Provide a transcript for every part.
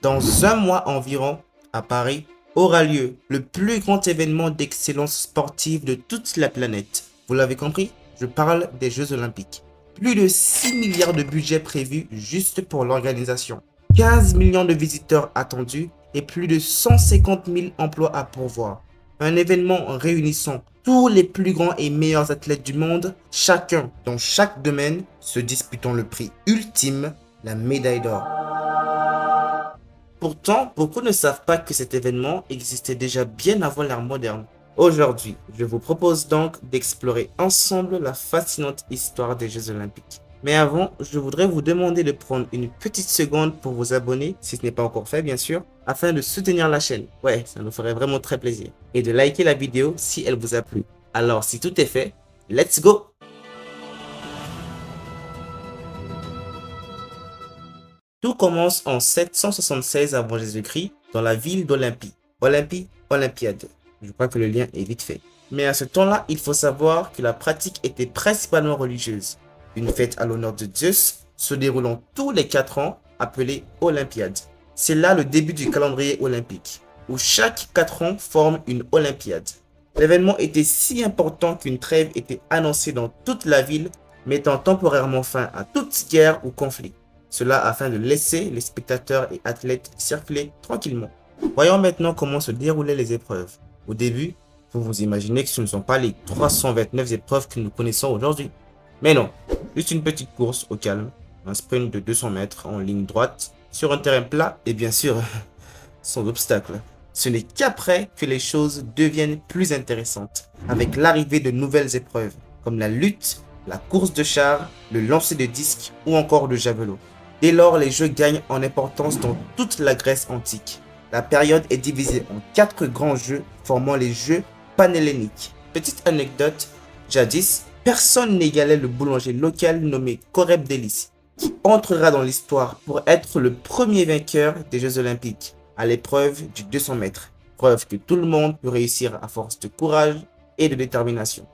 Dans un mois environ, à Paris, aura lieu le plus grand événement d'excellence sportive de toute la planète. Vous l'avez compris? Je parle des Jeux Olympiques. Plus de 6 milliards de budget prévus juste pour l'organisation. 15 millions de visiteurs attendus et plus de 150 000 emplois à pourvoir. Un événement réunissant tous les plus grands et meilleurs athlètes du monde, chacun dans chaque domaine, se disputant le prix ultime, la médaille d'or. Pourtant, beaucoup ne savent pas que cet événement existait déjà bien avant l'ère moderne. Aujourd'hui, je vous propose donc d'explorer ensemble la fascinante histoire des Jeux Olympiques. Mais avant, je voudrais vous demander de prendre une petite seconde pour vous abonner, si ce n'est pas encore fait bien sûr, afin de soutenir la chaîne. Ouais, ça nous ferait vraiment très plaisir. Et de liker la vidéo si elle vous a plu. Alors si tout est fait, let's go! Tout commence en 776 avant Jésus-Christ dans la ville d'Olympie. Olympie, Olympiade. Je crois que le lien est vite fait. Mais à ce temps-là, il faut savoir que la pratique était principalement religieuse. Une fête à l'honneur de Zeus se déroulant tous les 4 ans, appelée Olympiade. C'est là le début du calendrier olympique, où chaque 4 ans forme une Olympiade. L'événement était si important qu'une trêve était annoncée dans toute la ville, mettant temporairement fin à toute guerre ou conflit. Cela afin de laisser les spectateurs et athlètes circuler tranquillement. Voyons maintenant comment se déroulaient les épreuves. Au début, vous vous imaginez que ce ne sont pas les 329 épreuves que nous connaissons aujourd'hui. Mais non, juste une petite course au calme, un sprint de 200 mètres en ligne droite, sur un terrain plat et bien sûr, sans obstacle. Ce n'est qu'après que les choses deviennent plus intéressantes, avec l'arrivée de nouvelles épreuves, comme la lutte, la course de char, le lancer de disques ou encore le javelot. Dès lors, les jeux gagnent en importance dans toute la Grèce antique. La période est divisée en 4 grands jeux formant les jeux panhelléniques. Petite anecdote, jadis, personne n'égalait le boulanger local nommé Corrèbe-Délice, qui entrera dans l'histoire pour être le premier vainqueur des Jeux Olympiques à l'épreuve du 200 mètres. Preuve que tout le monde peut réussir à force de courage et de détermination.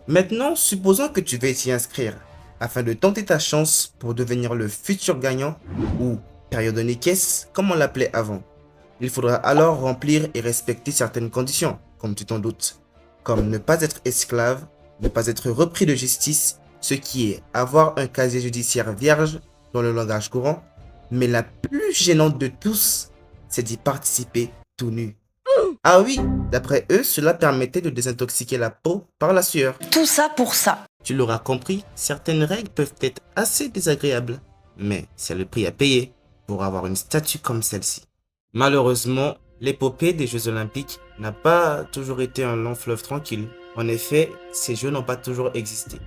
Maintenant, supposons que tu veux t'y inscrire afin de tenter ta chance pour devenir le futur gagnant ou Periodonikes comme on l'appelait avant. Il faudra alors remplir et respecter certaines conditions, comme tu t'en doutes, comme ne pas être esclave, ne pas être repris de justice, ce qui est avoir un casier judiciaire vierge dans le langage courant, mais la plus gênante de tous, c'est d'y participer tout nu. Ah oui, d'après eux, cela permettait de désintoxiquer la peau par la sueur. Tout ça pour ça. Tu l'auras compris, certaines règles peuvent être assez désagréables, mais c'est le prix à payer pour avoir une statue comme celle-ci. Malheureusement, l'épopée des Jeux Olympiques n'a pas toujours été un long fleuve tranquille. En effet, ces Jeux n'ont pas toujours existé.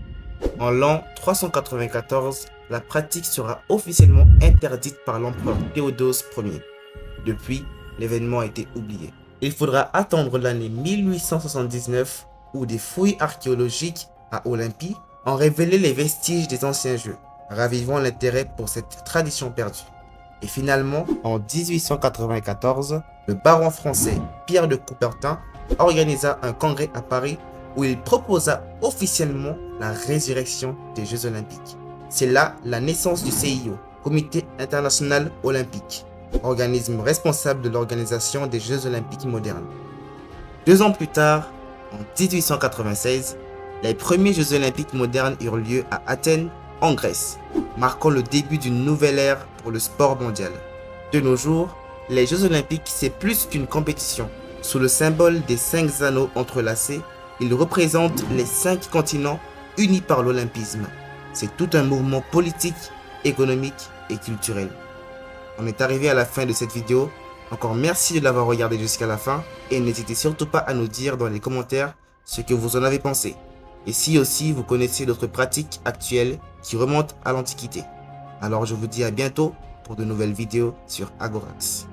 En l'an 394, la pratique sera officiellement interdite par l'empereur Théodose Ier. Depuis, l'événement a été oublié. Il faudra attendre l'année 1879 où des fouilles archéologiques à Olympie ont révélé les vestiges des anciens jeux, ravivant l'intérêt pour cette tradition perdue. Et finalement, en 1894, le baron français Pierre de Coubertin organisa un congrès à Paris où il proposa officiellement la résurrection des Jeux Olympiques. C'est là la naissance du CIO, Comité international olympique, organisme responsable de l'organisation des Jeux Olympiques modernes. 2 ans plus tard, en 1896, les premiers Jeux Olympiques modernes eurent lieu à Athènes, en Grèce, marquant le début d'une nouvelle ère pour le sport mondial. De nos jours, les Jeux Olympiques, c'est plus qu'une compétition. Sous le symbole des 5 anneaux entrelacés, ils représentent les 5 continents unis par l'olympisme. C'est tout un mouvement politique, économique et culturel. On est arrivé à la fin de cette vidéo. Encore merci de l'avoir regardé jusqu'à la fin et n'hésitez surtout pas à nous dire dans les commentaires ce que vous en avez pensé. Et si aussi vous connaissez d'autres pratiques actuelles qui remontent à l'Antiquité. Alors je vous dis à bientôt pour de nouvelles vidéos sur Agorax.